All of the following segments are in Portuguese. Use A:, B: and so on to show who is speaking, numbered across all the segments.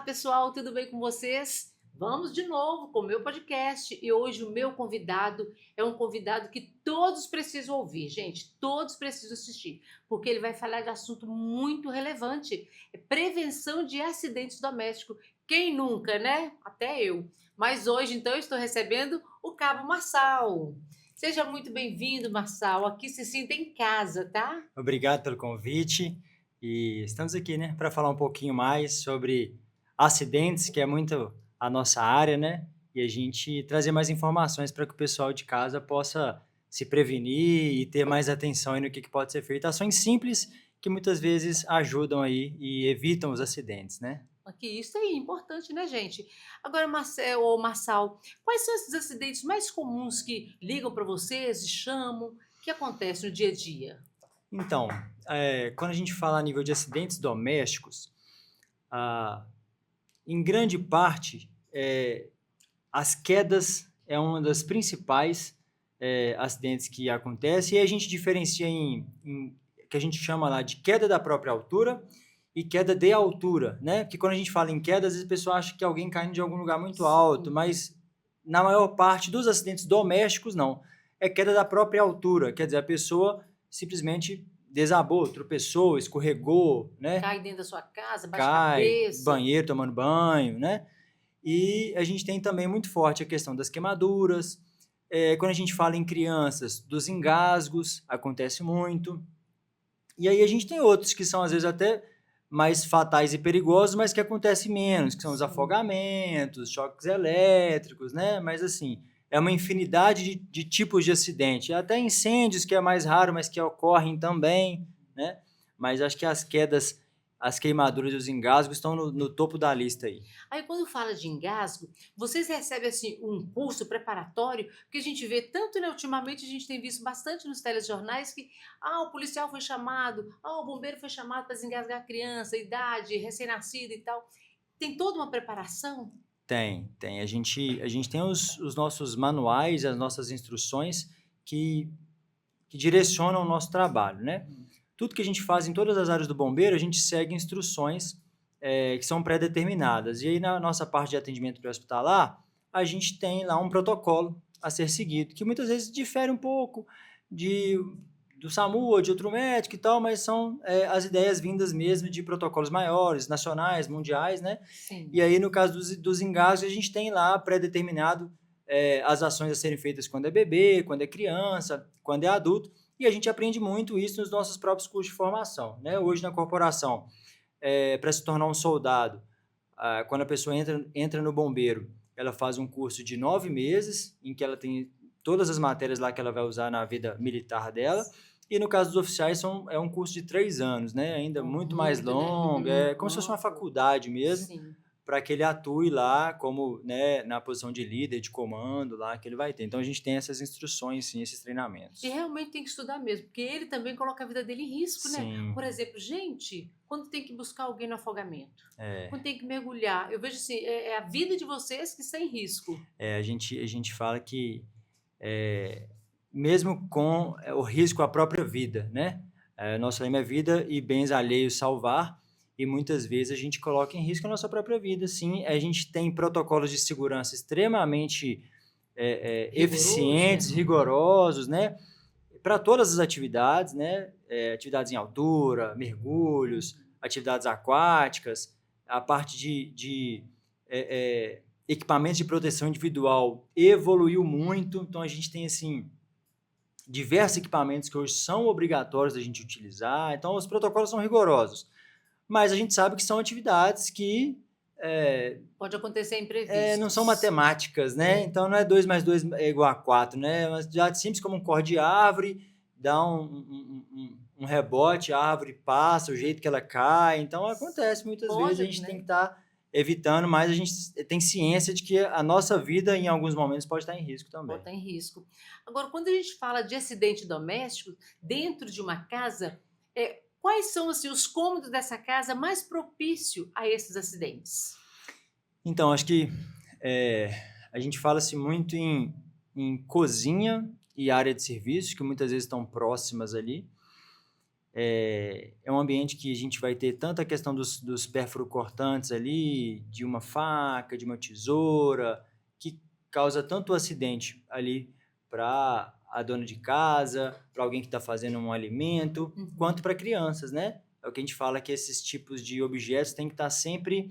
A: Pessoal, tudo bem com vocês? Vamos de novo com o meu podcast e hoje o meu convidado é um convidado que todos precisam ouvir, gente, todos precisam assistir, porque ele vai falar de assunto muito relevante, é prevenção de acidentes domésticos. Quem nunca, né? Até eu. Mas hoje, então, eu estou recebendo o Cabo Marçal. Seja muito bem-vindo, Marçal. Aqui se sinta em casa, tá?
B: Obrigado pelo convite e estamos aqui, né, para falar um pouquinho mais sobre acidentes, que é muito a nossa área, né? E a gente trazer mais informações para que o pessoal de casa possa se prevenir e ter mais atenção aí no que pode ser feito. Ações simples que muitas vezes ajudam aí e evitam os acidentes, né?
A: Aqui, isso aí, importante, né, gente? Agora, ô Marçal, quais são esses acidentes mais comuns que ligam para vocês e chamam? Que acontece no dia a dia?
B: Então, quando a gente fala a nível de acidentes domésticos, ah, em grande parte, as quedas é uma das principais acidentes que acontece e a gente diferencia em que a gente chama lá de queda da própria altura e queda de altura, né? Porque quando a gente fala em queda, às vezes a pessoa acha que alguém caindo de algum lugar muito alto,
A: Sim.
B: mas na maior parte dos acidentes domésticos, não. É queda da própria altura, quer dizer, a pessoa simplesmente desabou, tropeçou, escorregou, né?
A: Cai dentro da sua casa, bate
B: Cai,
A: cabeça.
B: banheiro tomando banho, né? E a gente tem também muito forte a questão das queimaduras. Quando a gente fala em crianças, dos engasgos, acontece muito. E aí a gente tem outros que são, às vezes, até mais fatais e perigosos, mas que acontecem menos, que são os
A: Sim.
B: afogamentos, choques elétricos, né? Mas, assim, é uma infinidade de tipos de acidente. Até incêndios, que é mais raro, mas que ocorrem também, né? Mas acho que as quedas, as queimaduras e os engasgos estão no topo da lista aí.
A: Aí, quando fala de engasgo, vocês recebem assim um curso preparatório? Porque a gente vê tanto, né? Ultimamente a gente tem visto bastante nos telejornais que o policial foi chamado, o bombeiro foi chamado para desengasgar a criança, idade, recém-nascido e tal. Tem toda uma preparação?
B: Tem. A gente tem os nossos manuais, as nossas instruções que, que direcionam o nosso trabalho, né? Tudo que a gente faz em todas as áreas do bombeiro, a gente segue instruções que são pré-determinadas. E aí, na nossa parte de atendimento pré-hospitalar, a gente tem lá um protocolo a ser seguido, que muitas vezes difere um pouco de, do SAMU ou de outro médico e tal, mas são as ideias vindas mesmo de protocolos maiores, nacionais, mundiais, né? E
A: Sim.
B: aí, no caso dos engasgos, a gente tem lá pré-determinado as ações a serem feitas quando é bebê, quando é criança, quando é adulto, e a gente aprende muito isso nos nossos próprios cursos de formação, né? Hoje, na corporação, para se tornar um soldado, quando a pessoa entra no bombeiro, ela faz um curso de 9 meses, em que ela tem todas as matérias lá que ela vai usar na vida militar dela, e no caso dos oficiais é um curso de 3 anos, né? Ainda
A: Oh,
B: muito mais
A: muito, né?
B: longo, é como se fosse uma
A: Longo.
B: faculdade mesmo,
A: Sim.
B: para que ele atue lá como, né, na posição de líder, de comando lá que ele vai ter. Então a gente tem essas instruções, sim, esses
A: E
B: treinamentos.
A: realmente tem que estudar mesmo, porque ele também coloca a vida dele em risco, né?
B: Sim,
A: Por exemplo, gente, quando tem que buscar alguém no afogamento, quando
B: é.
A: tem que mergulhar, eu vejo assim, é a vida de vocês que está em risco.
B: A gente fala que eh, mesmo com o risco à própria vida, né? Nosso lema é vida e bens alheios salvar, e muitas vezes a gente coloca em risco a nossa própria vida, sim. A gente tem protocolos de segurança extremamente
A: Rigoroso, né?
B: eficientes, rigorosos, né? Para todas as atividades, né? Atividades em altura, mergulhos, atividades aquáticas, a parte de equipamentos de proteção individual evoluiu muito, então a gente tem assim diversos equipamentos que hoje são obrigatórios da gente utilizar, então os protocolos são rigorosos, mas a gente sabe que são atividades que
A: Pode acontecer
B: não são
A: imprevistos.
B: matemáticas, né?
A: É.
B: Então não é 2 mais 2 é igual a 4, né? É uma atividade simples como um corte de árvore, dá um rebote, a árvore passa, o jeito que ela cai. Então acontece muitas vezes, a
A: Pode,
B: gente tem que
A: né?
B: estar evitando, mas a gente tem ciência de que a nossa vida, em alguns momentos, pode estar em risco
A: Pode
B: também.
A: estar em risco. Agora, quando a gente fala de acidente doméstico dentro de uma casa, quais são assim, os cômodos dessa casa mais propício a esses acidentes?
B: Então, acho que eh, a gente fala-se muito em cozinha e área de serviço, que muitas vezes estão próximas ali. É um ambiente que a gente vai ter tanto a questão dos perfuro-cortantes ali, de uma faca, de uma tesoura, que causa tanto acidente ali para a dona de casa, para alguém que está fazendo um alimento, quanto para crianças, né? É o que a gente fala que esses tipos de objetos têm que estar sempre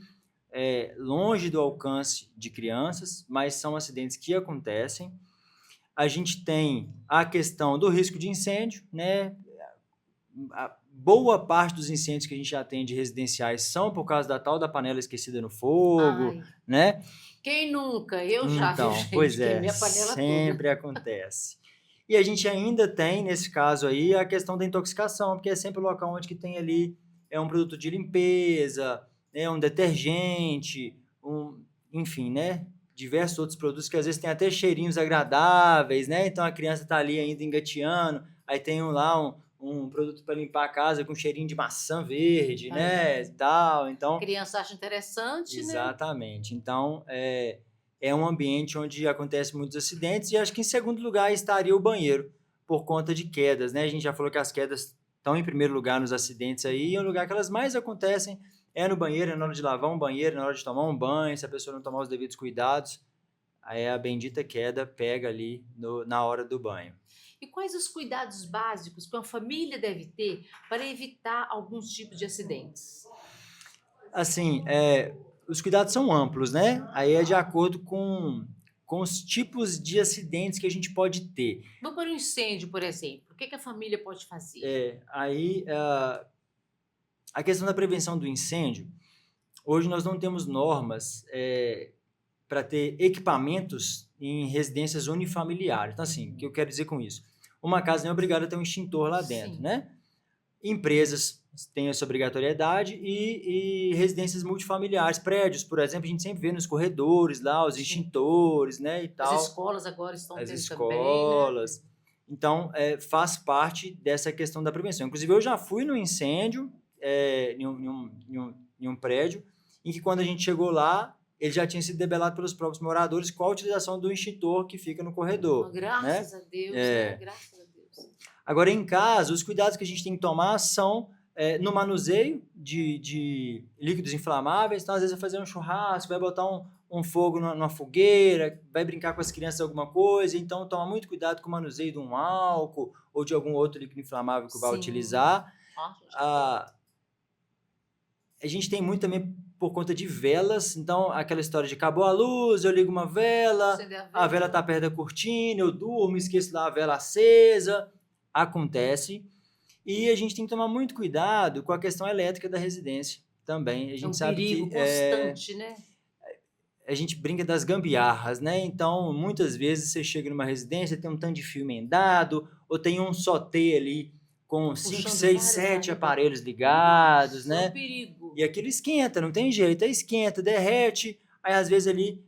B: longe do alcance de crianças, mas são acidentes que acontecem. A gente tem a questão do risco de incêndio, né? A boa parte dos incêndios que a gente atende residenciais são por causa da tal da panela esquecida no fogo,
A: Ai,
B: né?
A: quem nunca? Eu já, viu,
B: Então,
A: gente?
B: pois é,
A: Queimei a panela toda.
B: sempre acontece. E a gente ainda tem, nesse caso aí, a questão da intoxicação, porque é sempre o local onde que tem ali um produto de limpeza, né, um detergente, enfim, né? Diversos outros produtos que às vezes têm até cheirinhos agradáveis, né? Então a criança está ali ainda engateando, aí tem um produto para limpar a casa com cheirinho de maçã verde, né?
A: Aí,
B: E tal.
A: a
B: Então,
A: criança acha interessante, né?
B: exatamente. Então, é um ambiente onde acontecem muitos acidentes e acho que em segundo lugar estaria o banheiro, por conta de quedas, né? A gente já falou que as quedas estão em primeiro lugar nos acidentes aí, e o lugar que elas mais acontecem é no banheiro, é na hora de lavar um banheiro, na hora de tomar um banho, se a pessoa não tomar os devidos cuidados, aí a bendita queda pega ali na hora do banho.
A: E quais os cuidados básicos que uma família deve ter para evitar alguns tipos de acidentes?
B: Assim, os cuidados são amplos, né? Aí é de acordo com os tipos de acidentes que a gente pode ter.
A: Vamos para um incêndio, por exemplo. O que que a família pode fazer?
B: Aí, a questão da prevenção do incêndio, hoje nós não temos normas para ter equipamentos em residências unifamiliares. Então, assim, o que eu quero dizer com isso? Uma casa não é obrigada a ter um extintor lá dentro,
A: Sim.
B: né? Empresas têm essa obrigatoriedade e residências multifamiliares, prédios, por exemplo, a gente sempre vê nos corredores lá os
A: Sim.
B: extintores, né, e
A: As
B: tal.
A: escolas agora estão
B: As
A: tendo também, né?
B: escolas. Então, faz parte dessa questão da prevenção. Inclusive, eu já fui no incêndio em um prédio, em que quando a gente chegou lá, ele já tinha sido debelado pelos próprios moradores com a utilização do extintor que fica no corredor, né?
A: Graças a Deus, né? Graças a Deus.
B: Agora, em casa, os cuidados que a gente tem que tomar são no manuseio de líquidos inflamáveis. Então, às vezes, vai fazer um churrasco, vai botar um fogo numa fogueira, vai brincar com as crianças alguma coisa. Então, toma muito cuidado com o manuseio de um álcool ou de algum outro líquido inflamável que vai
A: Sim.
B: utilizar.
A: Nossa,
B: A gente tem muito também por conta de velas. Então, aquela história de acabou a luz, eu ligo uma vela,
A: acender
B: a vela está perto da cortina, eu durmo, esqueço lá a vela acesa. Acontece. E a gente tem que tomar muito cuidado com a questão elétrica da residência também. A
A: é
B: gente
A: um
B: sabe
A: perigo
B: que
A: constante, né?
B: a gente brinca das gambiarras, né? Então, muitas vezes você chega numa residência, tem um tanto de fio emendado, ou tem um só T ali com 5,
A: Puxando
B: 6,
A: várias
B: 7
A: variedades.
B: aparelhos ligados,
A: É um
B: né?
A: perigo.
B: E aquilo esquenta, não tem jeito, aí esquenta, derrete, aí às vezes ali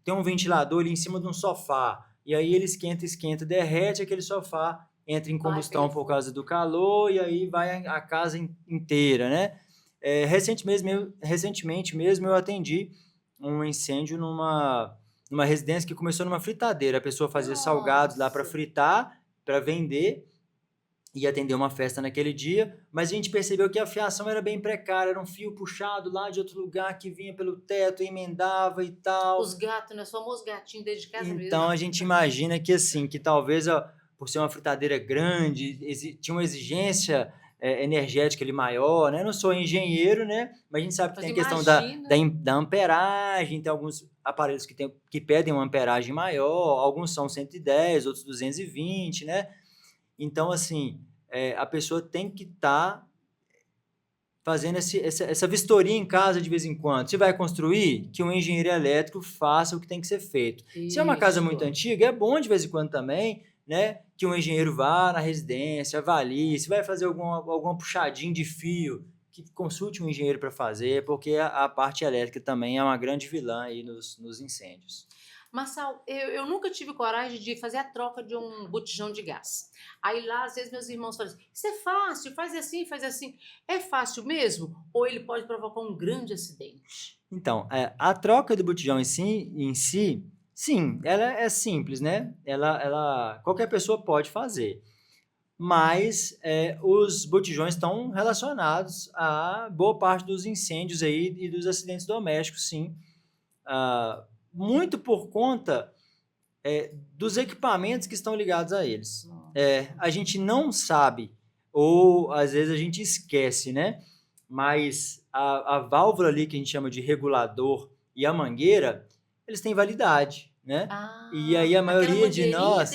B: tem um ventilador ali em cima de um sofá, e aí ele esquenta, derrete aquele sofá, entra em combustão por causa do calor, e aí vai a casa inteira, né? Recentemente mesmo eu atendi um incêndio numa residência que começou numa fritadeira. A pessoa fazia salgados lá para fritar, para vender, e atender uma festa naquele dia, mas a gente percebeu que a fiação era bem precária, era um fio puxado lá de outro lugar que vinha pelo teto, emendava e tal.
A: Os gatos, né? Somos gatinhos desde casa mesmo.
B: Então a gente imagina que assim, que talvez por ser uma fritadeira grande, tinha uma exigência energética ali maior, né? Eu não sou engenheiro, né? Mas a gente sabe que
A: Mas
B: tem a questão
A: imagina.
B: da amperagem, tem alguns aparelhos que pedem uma amperagem maior, alguns são 110, outros 220, né? Então, assim, a pessoa tem que estar fazendo essa vistoria em casa de vez em quando. Se vai construir, que um engenheiro elétrico faça o que tem que ser feito. Se é uma casa muito antiga, é bom de vez em quando também, né, que um engenheiro vá na residência, avalie, se vai fazer alguma puxadinha de fio, que consulte um engenheiro para fazer, porque a parte elétrica também é uma grande vilã aí nos incêndios.
A: Marçal, eu nunca tive coragem de fazer a troca de um botijão de gás. Aí lá, às vezes, meus irmãos falam assim, isso é fácil, faz assim, faz assim. É fácil mesmo? Ou ele pode provocar um grande acidente?
B: Então, a troca do botijão em si, sim, ela é simples, né? Qualquer pessoa pode fazer. mas os botijões estão relacionados a boa parte dos incêndios aí e dos acidentes domésticos, sim. Muito por conta dos equipamentos que estão ligados a eles. A gente não sabe, ou às vezes a gente esquece, né? Mas a válvula ali que a gente chama de regulador e a mangueira, eles têm validade, né? E aí a maioria de nós,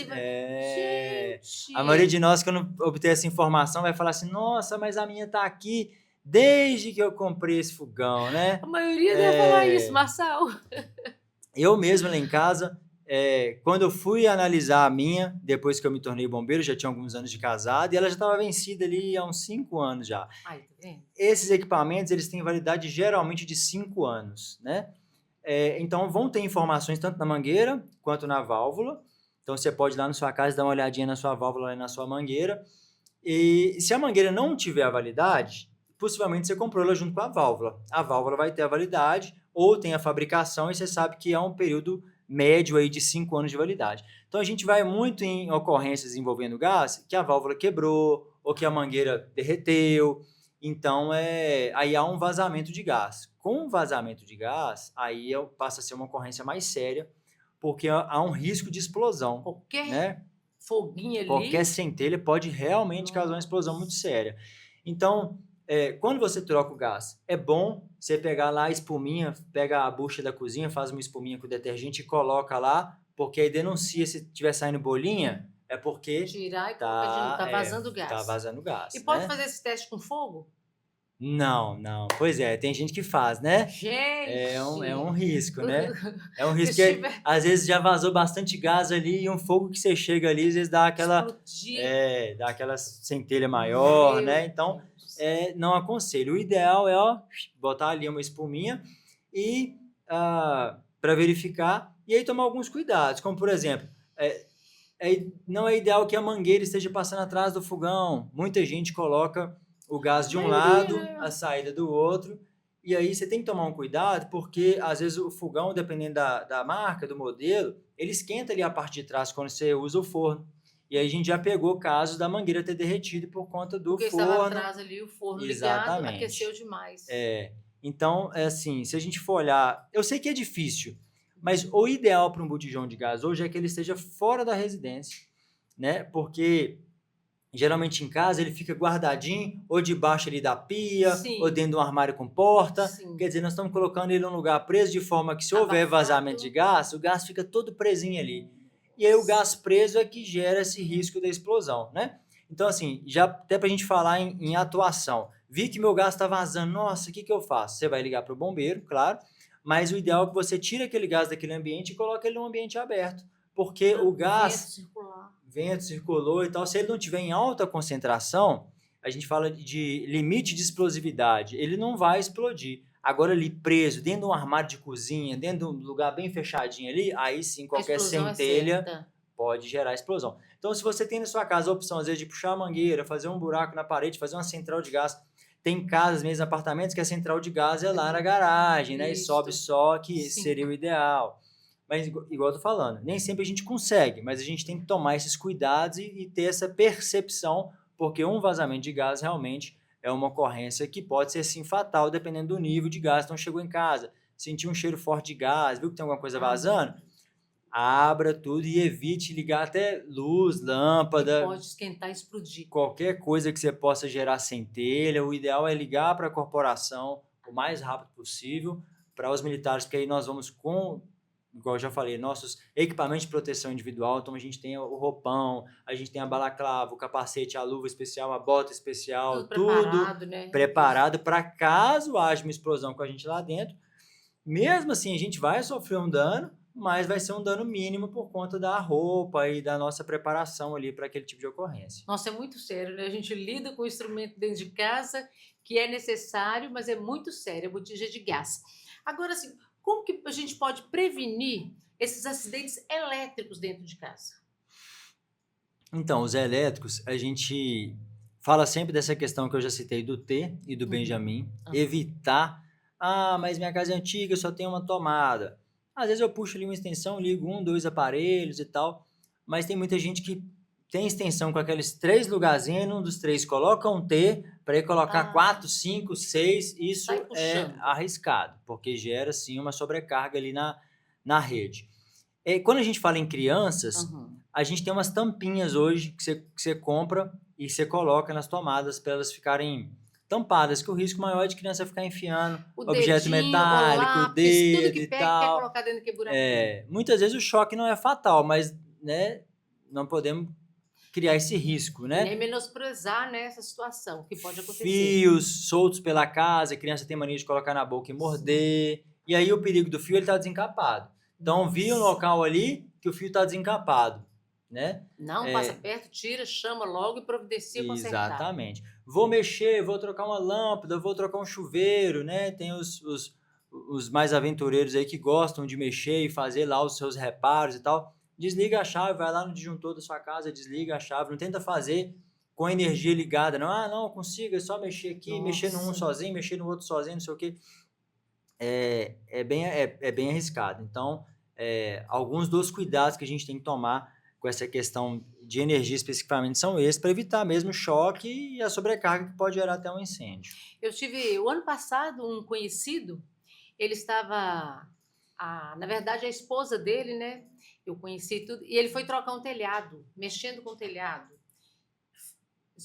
B: a maioria de nós, quando obter essa informação, vai falar assim: nossa, mas a minha tá aqui desde que eu comprei esse fogão, né?
A: A maioria deve falar isso, Marçal.
B: Eu mesmo lá em casa, quando eu fui analisar a minha, depois que eu me tornei bombeiro, já tinha alguns anos de casado, e ela já estava vencida ali há uns 5 anos já.
A: Ai, tá vendo?
B: Esses equipamentos, eles têm validade geralmente de 5 anos, né? Então, vão ter informações tanto na mangueira quanto na válvula. Então, você pode ir lá na sua casa dar uma olhadinha na sua válvula e na sua mangueira. E se a mangueira não tiver a validade, possivelmente você comprou ela junto com a válvula. A válvula vai ter a validade ou tem a fabricação e você sabe que é um período médio aí de 5 anos de validade. Então, a gente vai muito em ocorrências envolvendo gás, que a válvula quebrou ou que a mangueira derreteu. Então, aí há um vazamento de gás. Com vazamento de gás, aí passa a ser uma ocorrência mais séria, porque há um risco de explosão.
A: Qualquer foguinho ali.
B: Qualquer centelha pode realmente causar uma explosão muito séria. Então, quando você troca o gás, é bom você pegar lá a espuminha, pega a bucha da cozinha, faz uma espuminha com detergente e coloca lá, porque aí denuncia se estiver saindo bolinha, é porque
A: tirar e colocar de novo, tá vazando gás.
B: Tá vazando gás.
A: E pode fazer esse teste com fogo?
B: Não. Pois tem gente que faz, né?
A: Gente!
B: É um risco, né? É um risco que às vezes já vazou bastante gás ali e um fogo que você chega ali, às vezes dá aquela dá aquela centelha maior, né? Então, não aconselho. O ideal é botar ali uma espuminha e para verificar e aí tomar alguns cuidados, como por exemplo, não é ideal que a mangueira esteja passando atrás do fogão. Muita gente coloca o gás de um lado, a saída do outro, e aí você tem que tomar um cuidado, porque às vezes o fogão, dependendo da marca, do modelo, ele esquenta ali a parte de trás quando você usa o forno. E aí a gente já pegou casos da mangueira ter derretido por conta do
A: porque
B: forno.
A: Porque estava atrás ali, o forno ligado, aqueceu demais.
B: Então, assim, se a gente for olhar, eu sei que é difícil, mas o ideal para um botijão de gás hoje é que ele esteja fora da residência, né? Porque geralmente em casa ele fica guardadinho, ou debaixo ali da pia,
A: Sim.
B: ou dentro de um armário com porta.
A: Sim.
B: Quer dizer, nós estamos colocando ele num lugar preso de forma que se houver vazamento de gás, o gás fica todo presinho ali. E aí o gás preso é que gera esse risco da explosão, né? Então, assim, já até para a gente falar em atuação. Vi que meu gás está vazando, nossa, o que eu faço? Você vai ligar para o bombeiro, claro, mas o ideal é que você tire aquele gás daquele ambiente e coloque ele num ambiente aberto. Porque o gás... Vento circulou e tal. Se ele não tiver em alta concentração, a gente fala de limite de explosividade. Ele não vai explodir. Agora, ali preso, dentro de um armário de cozinha, dentro de um lugar bem fechadinho ali, aí sim, qualquer centelha pode gerar explosão. Então, se você tem na sua casa a opção, às vezes, de puxar a mangueira, fazer um buraco na parede, fazer uma central de gás, tem casas mesmo, apartamentos, que a central de gás é lá na garagem, né? E sobe só, que seria o ideal. Mas, igual eu tô falando, nem sempre a gente consegue, mas a gente tem que tomar esses cuidados e ter essa percepção, porque um vazamento de gás realmente é uma ocorrência que pode ser, sim, fatal, dependendo do nível de gás. Então, chegou em casa, sentiu um cheiro forte de gás, viu que tem alguma coisa vazando? Abra tudo e evite ligar até luz, lâmpada.
A: Que pode esquentar e explodir.
B: Qualquer coisa que você possa gerar centelha. O ideal é ligar para a corporação o mais rápido possível, para os militares, porque aí nós vamos igual eu já falei, nossos equipamentos de proteção individual. Então, a gente tem o roupão, a gente tem a balaclava, o capacete, a luva especial, a bota especial, tudo preparado para caso haja uma explosão com a gente lá dentro. Mesmo assim, a gente vai sofrer um dano, mas vai ser um dano mínimo por conta da roupa e da nossa preparação ali para aquele tipo de ocorrência.
A: Nossa, é muito sério, né? A gente lida com o instrumento dentro de casa que é necessário, mas é muito sério, a botija de gás. Agora, assim, como que a gente pode prevenir esses acidentes elétricos dentro de casa?
B: Então, os elétricos, a gente fala sempre dessa questão que eu já citei do T e do Benjamin, evitar, mas minha casa é antiga, só tem uma tomada. Às vezes eu puxo ali uma extensão, ligo 1, 2 aparelhos e tal, mas tem muita gente que tem extensão com aqueles 3 lugarzinhos, um dos 3 coloca um T, para ele colocar 4, 5, 6, isso
A: sai
B: é
A: puxando.
B: arriscado, porque gera, sim, uma sobrecarga ali na rede. Quando a gente fala em crianças,
A: Uhum.
B: a gente tem umas tampinhas hoje que você compra e você coloca nas tomadas para elas ficarem tampadas, que o risco maior é de criança ficar enfiando
A: O
B: objeto
A: dedinho, o
B: metálico, o
A: lápis, tudo
B: dedo
A: que
B: e
A: pega quer
B: tal.
A: colocar dentro daquele buraquinho.
B: Muitas vezes o choque não é fatal, mas, né, não podemos criar esse risco,
A: E
B: né?
A: nem menosprezar, né, essa situação que pode acontecer.
B: Fios soltos pela casa, a criança tem mania de colocar na boca e morder. E aí o perigo do fio, ele tá desencapado. Então, vi um
A: Nossa.
B: local ali que o fio tá desencapado, né?
A: Não passa perto, tira, chama logo e providencia consertar.
B: Exatamente. Vou mexer, vou trocar uma lâmpada, vou trocar um chuveiro, né? Tem os mais aventureiros aí que gostam de mexer e fazer lá os seus reparos e tal. Desliga a chave, vai lá no disjuntor da sua casa, desliga a chave, não tenta fazer com a energia ligada, não. Ah, não, consigo, é só mexer aqui, mexer num
A: Nossa.
B: sozinho, mexer no outro sozinho, não sei o quê. É bem arriscado. Então, alguns dos cuidados que a gente tem que tomar com essa questão de energia especificamente são esses, para evitar mesmo o choque e a sobrecarga que pode gerar até um incêndio.
A: Eu tive, o ano passado, um conhecido, ele estava, na verdade, a esposa dele, né? Eu conheci tudo, e ele foi trocar um telhado, mexendo com o telhado.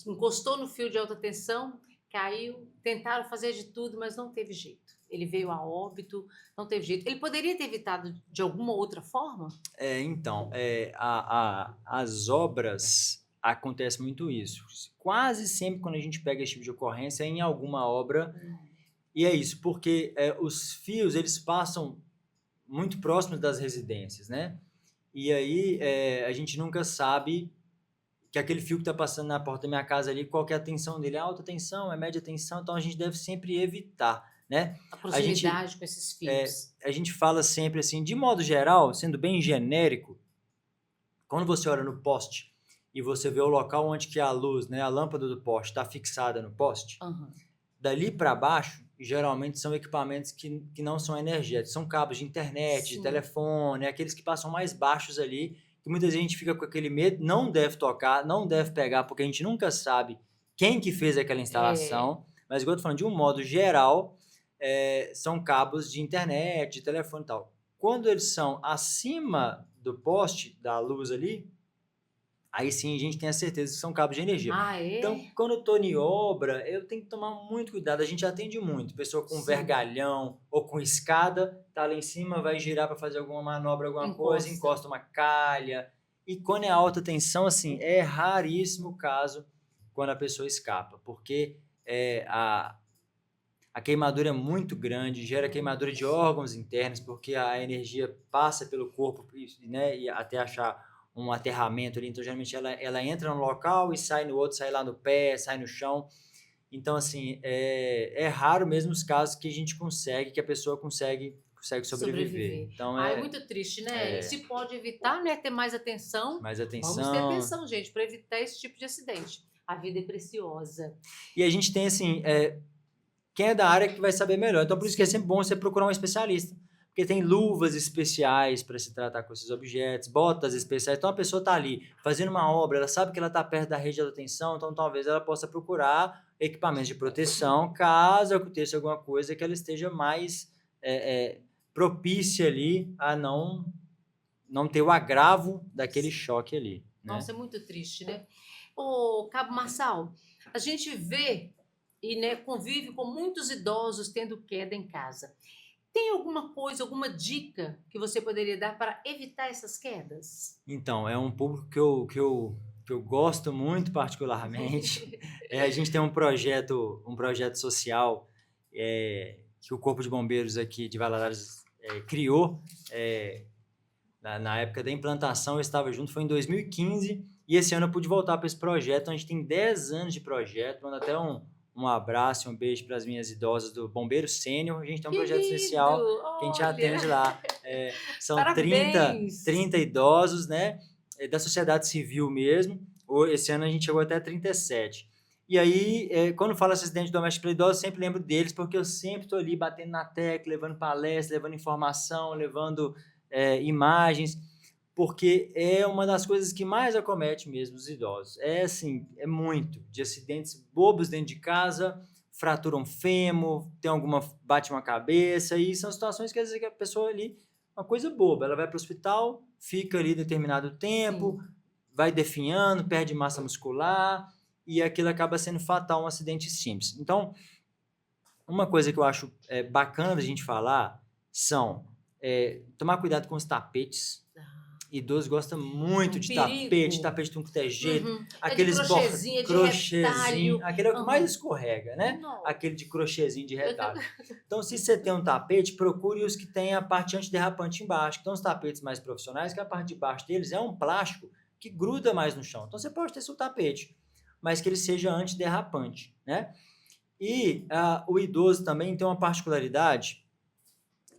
A: Encostou no fio de alta tensão, caiu, tentaram fazer de tudo, mas não teve jeito. Ele veio a óbito, não teve jeito. Ele poderia ter evitado de alguma outra forma?
B: Então, as obras acontece muito isso. Quase sempre quando a gente pega esse tipo de ocorrência é em alguma obra, e é isso, porque os fios eles passam muito próximos das residências, né? E aí a gente nunca sabe que aquele fio que está passando na porta da minha casa ali, qual que é a tensão dele? É alta tensão, é média tensão, então a gente deve sempre evitar, né?
A: A proximidade com esses fios.
B: A gente fala sempre assim, de modo geral, sendo bem genérico, quando você olha no poste e você vê o local onde que a luz, né, a lâmpada do poste está fixada no poste, dali para baixo, geralmente são equipamentos que não são energéticos, são cabos de internet,
A: Sim.
B: de telefone, aqueles que passam mais baixos ali, que muita gente fica com aquele medo, não deve tocar, não deve pegar, porque a gente nunca sabe quem que fez aquela instalação, mas igual eu tô falando, de um modo geral, são cabos de internet, de telefone e tal. Quando eles são acima do poste, da luz ali, aí sim a gente tem a certeza que são cabos de energia. Então, quando eu tô em obra, eu tenho que tomar muito cuidado. A gente atende muito. Pessoa com vergalhão ou com escada, tá lá em cima, vai girar para fazer alguma manobra, alguma coisa, encosta uma calha. E quando é alta tensão, assim, é raríssimo o caso quando a pessoa escapa, porque a queimadura é muito grande, gera queimadura de órgãos internos, porque a energia passa pelo corpo, né, e até achar um aterramento ali, então geralmente ela entra no local e sai no outro, sai lá no pé, sai no chão. Então, assim, é raro mesmo os casos que a gente consegue, que a pessoa consegue sobreviver. Então,
A: é muito triste, né? Se pode evitar, né, ter mais atenção.
B: Mais atenção.
A: Vamos ter atenção, gente, para evitar esse tipo de acidente. A vida é preciosa.
B: E a gente tem, assim, quem é da área que vai saber melhor. Então, por isso que é sempre bom você procurar um especialista. Porque tem luvas especiais para se tratar com esses objetos, botas especiais. Então, a pessoa está ali fazendo uma obra, ela sabe que ela está perto da rede de alta tensão, então talvez ela possa procurar equipamentos de proteção, caso aconteça alguma coisa que ela esteja mais propícia ali a não ter o agravo daquele choque ali. Né?
A: Nossa, é muito triste, né? Ô, Cabo Marçal, a gente vê e, né, convive com muitos idosos tendo queda em casa. Tem alguma coisa, alguma dica que você poderia dar para evitar essas quedas?
B: Então, é um público que eu gosto muito particularmente. A gente tem um projeto social que o Corpo de Bombeiros aqui de Valadares criou. Na época da implantação eu estava junto, foi em 2015, e esse ano eu pude voltar para esse projeto. Então, a gente tem 10 anos de projeto, mando até um abraço e um beijo para as minhas idosas do Bombeiro Sênior. A gente tem um projeto especial que a gente atende lá. São 30 idosos, né? Da sociedade civil mesmo. Esse ano a gente chegou até 37. E aí, quando falo assistente doméstico para idosos, eu sempre lembro deles, porque eu sempre estou ali batendo na tecla, levando palestra, levando informação, levando imagens, porque é uma das coisas que mais acomete mesmo os idosos. É assim, é muito de acidentes bobos dentro de casa, fratura um fêmur, bate uma cabeça, e são situações que às vezes a pessoa ali, uma coisa boba, ela vai para o hospital, fica ali determinado tempo,
A: Sim.
B: vai definhando, perde massa muscular, e aquilo acaba sendo fatal, um acidente simples. Então, uma coisa que eu acho bacana da gente falar são tomar cuidado com os tapetes. Idoso gosta
A: É
B: muito
A: um
B: de tapete,
A: perigo.
B: tapete de tudo que é jeito,
A: Uhum. É de
B: aqueles
A: crochêzinho, é de
B: crochêzinho,
A: retalho.
B: aquele é o que mais
A: Aham.
B: escorrega, né?
A: Não.
B: Aquele de crochêzinho de retalho. Então, se você tem um tapete, procure os que tem a parte antiderrapante embaixo. Então, os tapetes mais profissionais, que a parte de baixo deles é um plástico que gruda mais no chão. Então, você pode ter seu tapete, mas que ele seja antiderrapante, né? E o idoso também tem uma particularidade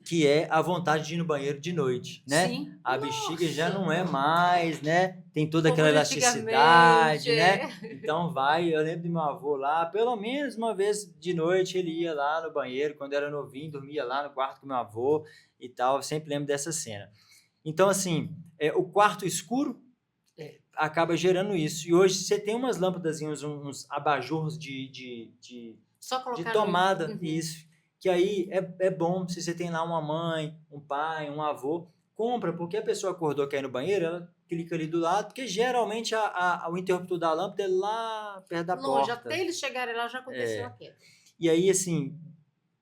B: que é a vontade de ir no banheiro de noite, né?
A: Sim.
B: A bexiga já
A: Nossa.
B: não é mais, né? Tem toda
A: Como
B: aquela
A: antigamente.
B: elasticidade, né? Então eu lembro do meu avô lá, pelo menos uma vez de noite ele ia lá no banheiro, quando era novinho, dormia lá no quarto com meu avô e tal, eu sempre lembro dessa cena. Então, assim, o quarto escuro acaba gerando isso. E hoje você tem umas lâmpadas, uns abajures
A: Só
B: de
A: colocar no.
B: tomada,
A: Uhum.
B: isso. Que aí é bom, se você tem lá uma mãe, um pai, um avô, compra, porque a pessoa acordou, quer ir no banheiro, ela clica ali do lado, porque geralmente o interruptor da lâmpada é lá perto da
A: Longe,
B: porta.
A: até eles chegarem lá já aconteceu a queda.
B: E aí, assim,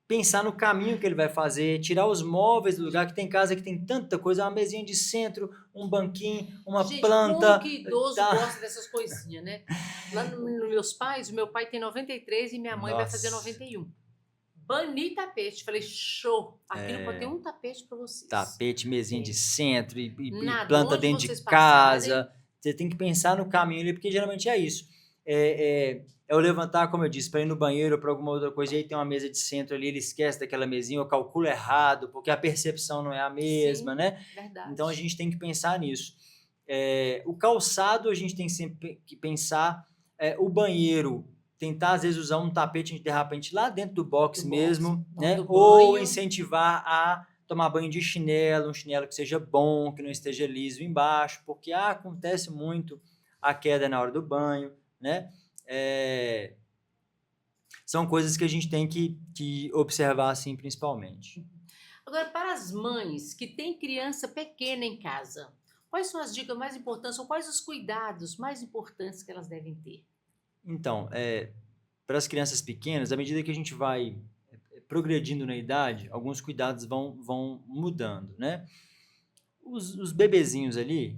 B: pensar no caminho que ele vai fazer, tirar os móveis do lugar, que tem casa que tem tanta coisa, uma mesinha de centro, um banquinho, uma
A: Gente, como
B: planta,
A: que idoso
B: tá?
A: gosta dessas coisinhas, né? Lá nos meus pais, o meu pai tem 93 e minha mãe vai fazer
B: Nossa,
A: 91. Bani tapete. Falei, show. Aqui não pode ter um tapete para vocês.
B: tapete, mesinha de centro e
A: Nada.
B: planta
A: Onde
B: dentro de
A: vocês passarem.
B: casa. Você tem que pensar no caminho ali, porque geralmente é isso. É eu levantar, como eu disse, para ir no banheiro ou para alguma outra coisa, e aí tem uma mesa de centro ali, ele esquece daquela mesinha, eu calculo errado, porque a percepção não é a mesma,
A: Sim,
B: né?
A: verdade.
B: Então a gente tem que pensar nisso. O calçado, a gente tem sempre que pensar. O banheiro, tentar às vezes usar um tapete antiderrapante lá dentro do box mesmo, né?
A: Do
B: Ou
A: banho.
B: incentivar a tomar banho de chinelo, um chinelo que seja bom, que não esteja liso embaixo, porque acontece muito a queda na hora do banho, né? São coisas que a gente tem que observar assim principalmente.
A: Agora, para as mães que têm criança pequena em casa, quais são as dicas mais importantes ou quais os cuidados mais importantes que elas devem ter?
B: Então, para as crianças pequenas, à medida que a gente vai progredindo na idade, alguns cuidados vão mudando, né? Os bebezinhos ali,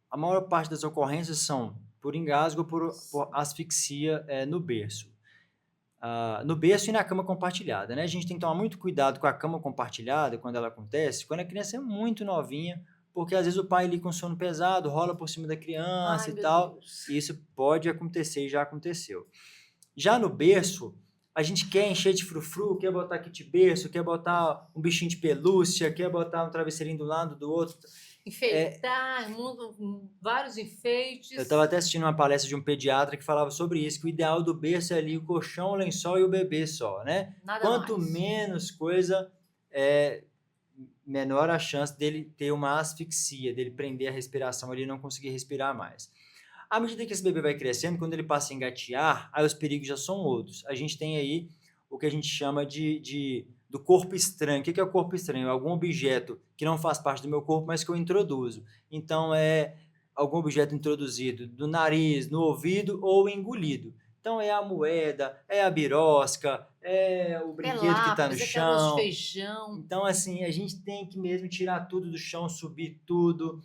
B: a maior parte das ocorrências são por engasgo ou por asfixia no berço. No berço e na cama compartilhada, né? A gente tem que tomar muito cuidado com a cama compartilhada quando ela acontece, quando a criança é muito novinha, porque às vezes o pai ali com sono pesado rola por cima da criança
A: Ai,
B: e
A: meu
B: tal,
A: Deus.
B: e isso pode acontecer e já aconteceu. Já no berço, a gente quer encher de frufru, quer botar kit berço, quer botar um bichinho de pelúcia, quer botar um travesseirinho do lado do outro.
A: Enfeitar, vários enfeites.
B: Eu estava até assistindo uma palestra de um pediatra que falava sobre isso, que o ideal do berço é ali o colchão, o lençol e o bebê só, né?
A: Nada
B: Quanto
A: mais.
B: menos coisa, menor a chance dele ter uma asfixia, dele prender a respiração ali e não conseguir respirar mais. À medida que esse bebê vai crescendo, quando ele passa a engatear, aí os perigos já são outros. A gente tem aí o que a gente chama do corpo estranho. O que é o corpo estranho? É algum objeto que não faz parte do meu corpo, mas que eu introduzo. Então, é algum objeto introduzido do nariz, no ouvido ou engolido. Então, é a moeda, é a birosca, é o brinquedo que está no
A: Lápis, é caroço de
B: chão.
A: feijão.
B: Então, assim, a gente tem que mesmo tirar tudo do chão, subir tudo,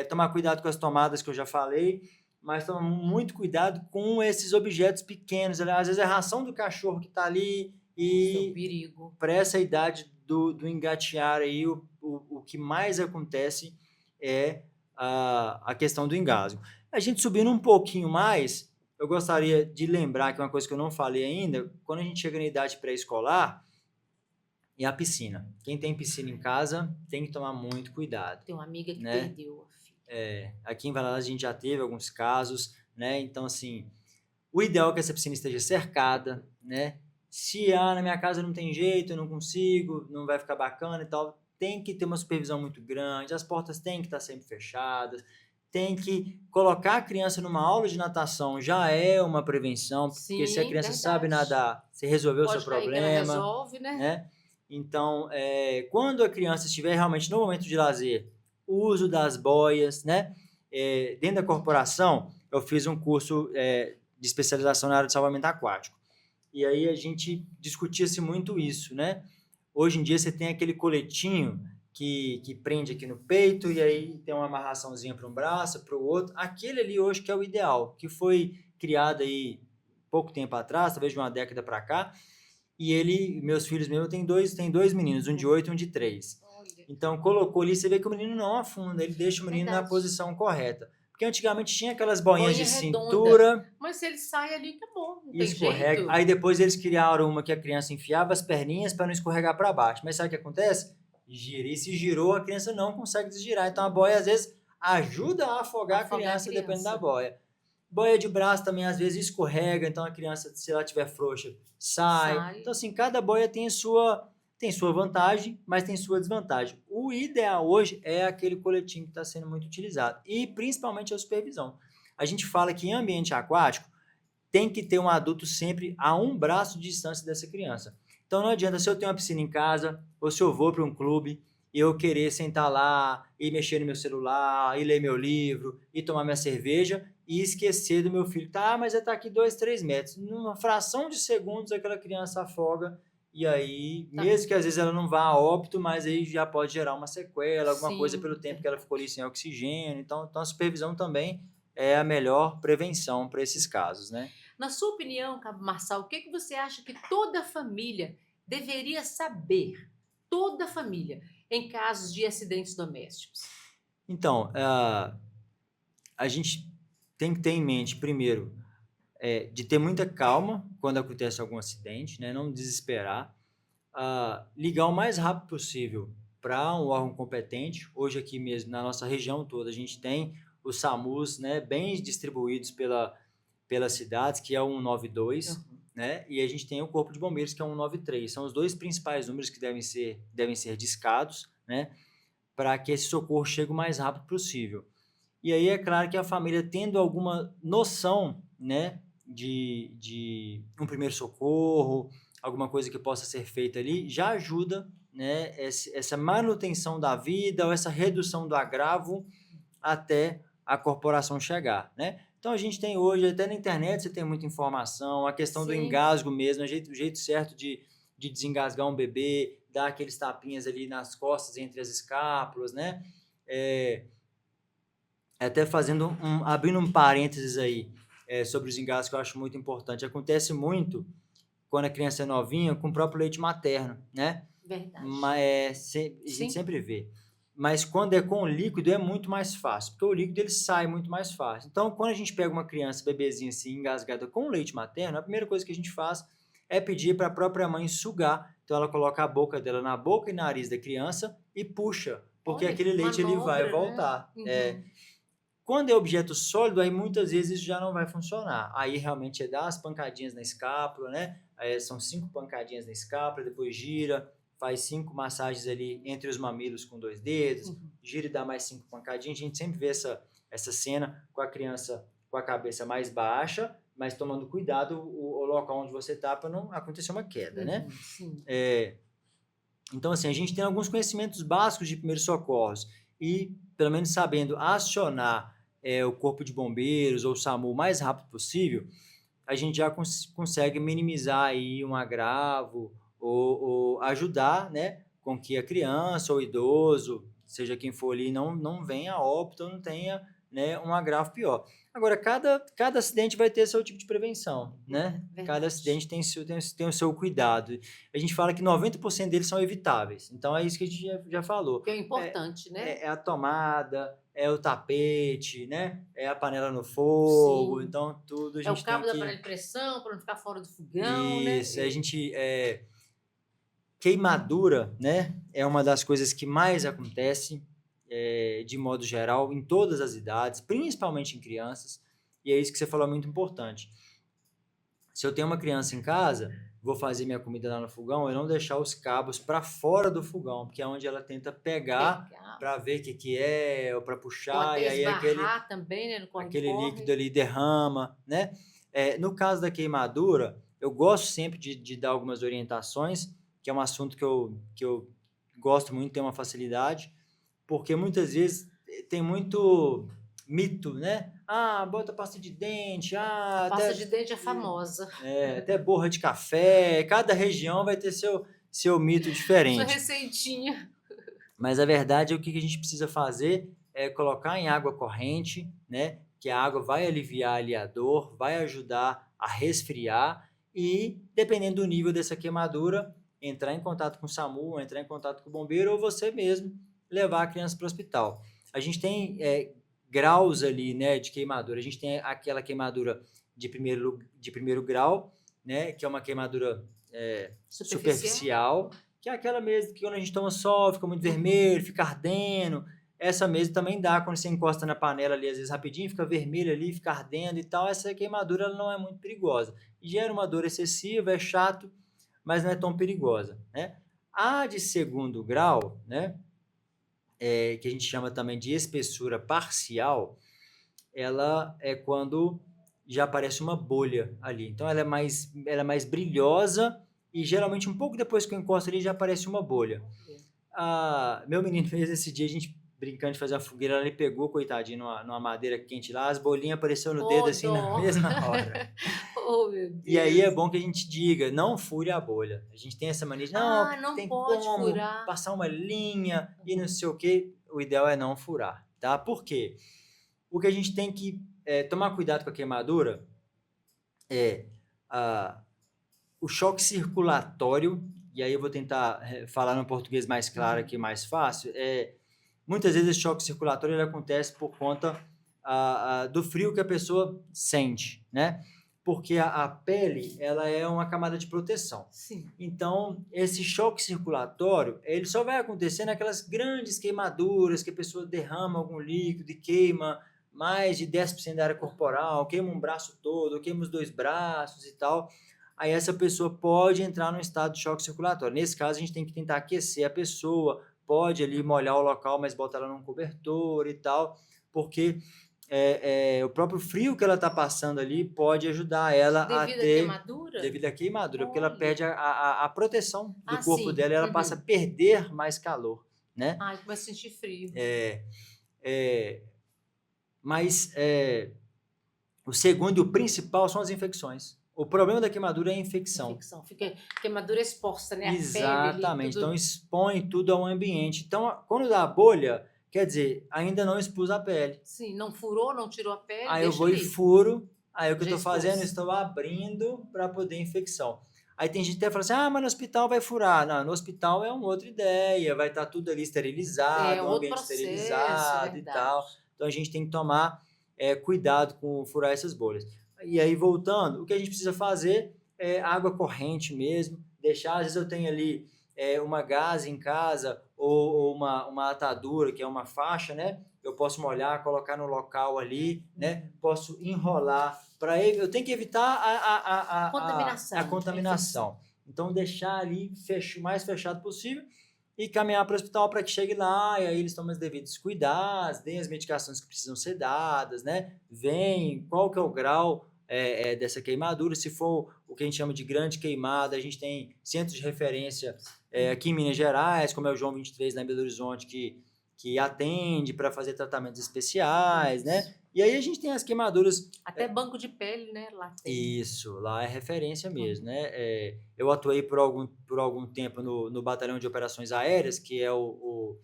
B: tomar cuidado com as tomadas que eu já falei, mas tomar muito cuidado com esses objetos pequenos. Às vezes é a ração do cachorro que está ali
A: Isso é um
B: e
A: perigo.
B: para essa idade do engatear aí, o que mais acontece é a questão do engasgo. A gente subindo um pouquinho mais, eu gostaria de lembrar que uma coisa que eu não falei ainda, quando a gente chega na idade pré-escolar, é a piscina. Quem tem piscina em casa tem que tomar muito cuidado,
A: Tem uma amiga que
B: né?
A: perdeu a filha.
B: Aqui em Valadares a gente já teve alguns casos, né? Então, assim, o ideal é que essa piscina esteja cercada, né? Se na minha casa não tem jeito, eu não consigo, não vai ficar bacana e tal, tem que ter uma supervisão muito grande, as portas têm que estar sempre fechadas, tem que colocar a criança numa aula de natação, já é uma prevenção, porque se a
A: Sim,
B: criança sabe
A: verdade.
B: nadar, você resolveu o seu
A: Pode cair que ela
B: problema,
A: resolve, né?
B: né? Então, quando a criança estiver realmente no momento de lazer, o uso das boias, né? Dentro da corporação, eu fiz um curso de especialização na área de salvamento aquático. E aí a gente discutia-se muito isso, né? Hoje em dia você tem aquele coletinho que prende aqui no peito e aí tem uma amarraçãozinha para um braço, para o outro. Aquele ali hoje que é o ideal, que foi criado aí pouco tempo atrás, talvez de uma década para cá. E meus filhos meus, tem dois meninos, um de 8 e um de 3.
A: Olha,
B: Então colocou ali, você vê que o menino não afunda, ele deixa o menino na
A: verdade.
B: posição correta. Porque antigamente tinha aquelas boinhas
A: Boinha
B: de
A: redonda.
B: cintura
A: Mas se ele sai ali, acabou. Não
B: e
A: tem
B: escorrega.
A: jeito.
B: Aí depois eles criaram uma que a criança enfiava as perninhas para não escorregar para baixo. Mas sabe o que acontece? Gira. E se girou, a criança não consegue desgirar. Então a boia às vezes ajuda a afogar a criança, dependendo da boia. Boia de braço também às vezes escorrega, então a criança, se ela tiver frouxa, sai. Então assim, cada boia tem sua vantagem, mas tem sua desvantagem. O ideal hoje é aquele coletinho que está sendo muito utilizado. E principalmente a supervisão. A gente fala que em ambiente aquático tem que ter um adulto sempre a um braço de distância dessa criança. Então não adianta se eu tenho uma piscina em casa, ou se eu vou para um clube, e eu querer sentar lá, e mexer no meu celular, e ler meu livro, e tomar minha cerveja, e esquecer do meu filho. Tá, mas ele está aqui 2, 3 metros. Numa fração de segundos, aquela criança afoga, e aí, mesmo que às vezes ela não vá a óbito, mas aí já pode gerar uma sequela, alguma coisa pelo tempo que ela ficou ali sem oxigênio. Então a supervisão também é a melhor prevenção para esses casos, né?
A: Na sua opinião, Cabo Marçal, o que você acha que toda família deveria saber? Toda família, em casos de acidentes domésticos.
B: Então, a gente tem que ter em mente, primeiro, de ter muita calma quando acontece algum acidente, né? Não desesperar. Ligar o mais rápido possível para um órgão competente. Hoje aqui mesmo, na nossa região toda, a gente tem os SAMUs, né, bem distribuídos pelas cidades, que é o 192, né? E a gente tem o Corpo de Bombeiros, que é o 193. São os dois principais números que devem ser discados, né, para que esse socorro chegue o mais rápido possível. E aí é claro que a família tendo alguma noção, né, de um primeiro socorro, alguma coisa que possa ser feita ali, já ajuda, né, essa manutenção da vida ou essa redução do agravo até a corporação chegar, né? Então a gente tem hoje, até na internet você tem muita informação, a questão do engasgo mesmo, o jeito certo de desengasgar um bebê, dar aqueles tapinhas ali nas costas entre as escápulas, né? Até abrindo um parênteses aí sobre os engasgos que eu acho muito importante. Acontece muito quando a criança é novinha com o próprio leite materno, né?
A: Verdade.
B: Mas a gente sempre vê. Mas quando é com o líquido é muito mais fácil, porque o líquido ele sai muito mais fácil. Então, quando a gente pega uma criança, bebezinha assim, engasgada com leite materno, a primeira coisa que a gente faz é pedir para a própria mãe sugar. Então, ela coloca a boca dela na boca e nariz da criança e puxa, porque aquele leite ele vai voltar.
A: Né?
B: Quando é objeto sólido, aí muitas vezes isso já não vai funcionar. Aí realmente é dar as pancadinhas na escápula, né? São 5 pancadinhas na escápula, depois gira, faz 5 massagens ali entre os mamilos com 2 dedos, gira e dá mais 5 pancadinhas. A gente sempre vê essa cena com a criança com a cabeça mais baixa, mas tomando cuidado o local onde você está para não acontecer uma queda, né?
A: Sim.
B: Então, assim, a gente tem alguns conhecimentos básicos de primeiros socorros e, pelo menos sabendo acionar o Corpo de Bombeiros ou o SAMU o mais rápido possível, a gente já consegue minimizar aí um agravo ou ajudar, né, com que a criança ou idoso, seja quem for ali, não venha a óbito ou não tenha, né, um agravo pior. Agora, cada acidente vai ter seu tipo de prevenção, né?
A: Verdade.
B: Cada acidente tem o seu cuidado. A gente fala que 90% deles são evitáveis. Então, é isso que a gente já falou.
A: Que é importante, né?
B: É a tomada, é o tapete, né? É a panela no fogo. Sim. Então, tudo a gente
A: o cabo
B: tem
A: da panela de pressão para não ficar fora do fogão,
B: isso,
A: né?
B: A gente... Queimadura, né? É uma das coisas que mais acontece de modo geral, em todas as idades, principalmente em crianças, e é isso que você falou, é muito importante. Se eu tenho uma criança em casa, vou fazer minha comida lá no fogão, eu não deixar os cabos para fora do fogão, porque é onde ela tenta pegar para ver o que é, ou para
A: Ou
B: puxar,
A: até
B: e aí
A: esbarrar também, né, no
B: aquele líquido
A: corre-corre.
B: ali derrama, né? No caso da queimadura, eu gosto sempre de dar algumas orientações, que é um assunto que eu gosto muito, tenho uma facilidade, porque muitas vezes tem muito mito, né? Ah, bota pasta de dente,
A: A pasta
B: até,
A: de dente é famosa.
B: até borra de café, cada região vai ter seu mito
A: Sua
B: diferente.
A: receitinha.
B: Mas a verdade é o que a gente precisa fazer é colocar em água corrente, né? Que a água vai aliviar ali a dor, vai ajudar a resfriar e, dependendo do nível dessa queimadura, entrar em contato com o SAMU, entrar em contato com o bombeiro ou você mesmo levar a criança para o hospital. A gente tem graus ali, né, de queimadura. A gente tem aquela queimadura de primeiro grau, né, que é uma queimadura superficial, que é aquela mesmo que quando a gente toma sol, fica muito vermelho, fica ardendo. Essa mesmo também dá quando você encosta na panela ali, às vezes rapidinho, fica vermelho ali, fica ardendo e tal. Essa queimadura ela não é muito perigosa. Gera uma dor excessiva, é chato, mas não é tão perigosa, né? A de segundo grau, né, que a gente chama também de espessura parcial, ela é quando já aparece uma bolha ali. Então ela é mais brilhosa e geralmente um pouco depois que eu encosto ali já aparece uma bolha. Meu menino fez esse dia, a gente brincando de fazer uma fogueira, ele pegou, coitadinho, numa madeira quente lá, as bolinhas apareceram no dedo assim na
A: Dó.
B: mesma hora.
A: Oh, meu
B: E aí é
A: Deus.
B: bom que a gente diga, não fure a bolha. A gente tem essa mania de, não,
A: Não
B: tem
A: pode
B: como
A: furar.
B: passar uma linha e não sei o quê. O ideal é não furar, tá? Por quê? O que a gente tem que tomar cuidado com a queimadura é o choque circulatório, e aí eu vou tentar falar no português mais claro aqui, mais fácil. Muitas vezes esse choque circulatório ele acontece por conta do frio que a pessoa sente, né? Porque a pele ela é uma camada de proteção.
A: Sim.
B: Então, esse choque circulatório ele só vai acontecer naquelas grandes queimaduras que a pessoa derrama algum líquido e queima mais de 10% da área corporal, queima um braço todo, queima os 2 braços e tal. Aí essa pessoa pode entrar num estado de choque circulatório. Nesse caso, a gente tem que tentar aquecer a pessoa, pode ali molhar o local, mas botar ela num cobertor e tal, porque o próprio frio que ela está passando ali pode ajudar ela
A: Devido à queimadura?
B: devido à queimadura, porque ela
A: Olha.
B: perde a proteção do corpo
A: Sim.
B: dela e ela passa a perder mais calor, né?
A: Começa a sentir frio.
B: Mas o segundo e o principal são as infecções. O problema da queimadura é a infecção.
A: Fica queimadura exposta, né?
B: Exatamente.
A: A pele ali, tudo...
B: Então expõe tudo ao ambiente. Então, quando dá a bolha, quer dizer, ainda não expus a pele.
A: Sim, não furou, não tirou a pele,
B: Aí eu
A: deixa
B: vou
A: ali.
B: e furo. Aí o que eu
A: Já
B: estou fazendo?
A: expôs.
B: Estou abrindo para poder infecção. Aí tem gente que até fala assim, mas no hospital vai furar. Não, no hospital é uma outra ideia, vai estar tudo ali esterilizado, um
A: outro
B: ambiente
A: processo,
B: esterilizado e
A: verdade.
B: tal. Então a gente tem que tomar cuidado com furar essas bolhas. E aí, voltando, o que a gente precisa fazer é água corrente mesmo, deixar, às vezes eu tenho ali uma gaze em casa ou uma atadura, que é uma faixa, né? Eu posso molhar, colocar no local ali, né? Posso enrolar para eu tenho que evitar a contaminação. Então deixar ali o mais fechado possível e caminhar para o hospital para que chegue lá e aí eles tomem os devidos cuidados, deem as medicações que precisam ser dadas, né? Veem qual que é o grau dessa queimadura, se for o que a gente chama de grande queimada, a gente tem centros de referência aqui em Minas Gerais, como é o João 23 lá em Belo Horizonte, que atende para fazer tratamentos especiais, né? E aí a gente tem as queimaduras...
A: Até banco de pele, né? Lá tem.
B: Isso, lá é referência mesmo, né? Eu atuei por algum tempo no Batalhão de Operações Aéreas, que é o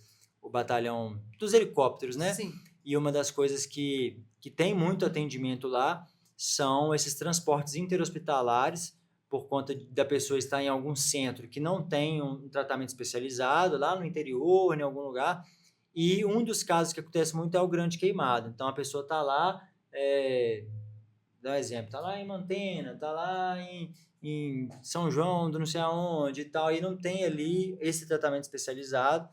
B: batalhão dos helicópteros, né?
A: Sim.
B: E uma das coisas que tem muito atendimento lá são esses transportes interhospitalares, por conta da pessoa estar em algum centro que não tem um tratamento especializado, lá no interior, em algum lugar. E um dos casos que acontece muito é o grande queimado. Então, a pessoa está lá, dá um exemplo, está lá em Mantena, está lá em São João, do não sei aonde e tal, e não tem ali esse tratamento especializado,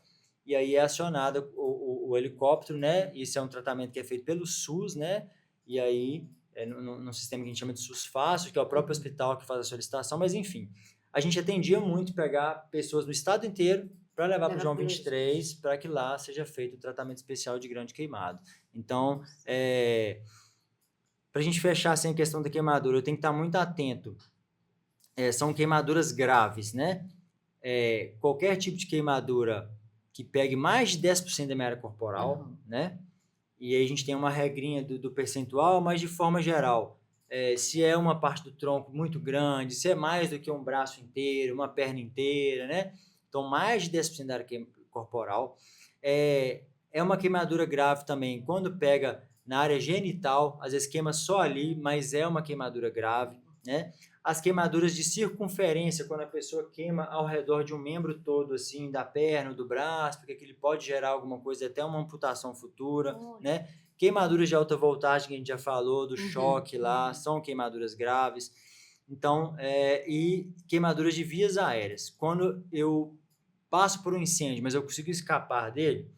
B: e aí é acionado o helicóptero, né? Isso é um tratamento que é feito pelo SUS, né? E aí, no sistema que a gente chama de SUS Fácil, que é o próprio hospital que faz a solicitação, mas enfim, a gente atendia muito pegar pessoas do estado inteiro para levar para o
A: Leva
B: João
A: pro
B: 23, para que lá seja feito o tratamento especial de grande queimado. Então, para a gente fechar assim, a questão da queimadura, eu tenho que estar muito atento. São queimaduras graves, né? Qualquer tipo de queimadura que pegue mais de 10% da minha área corporal, né? E aí a gente tem uma regrinha do percentual, mas de forma geral, se é uma parte do tronco muito grande, se é mais do que um braço inteiro, uma perna inteira, né? Então, mais de 10% da área corporal. É uma queimadura grave também quando pega na área genital, às vezes queima só ali, mas é uma queimadura grave, né? As queimaduras de circunferência, quando a pessoa queima ao redor de um membro todo, assim, da perna, do braço, porque aquilo pode gerar alguma coisa, até uma amputação futura, né? Queimaduras de alta voltagem, que a gente já falou, do choque lá, são queimaduras graves. Então, e queimaduras de vias aéreas. Quando eu passo por um incêndio, mas eu consigo escapar dele,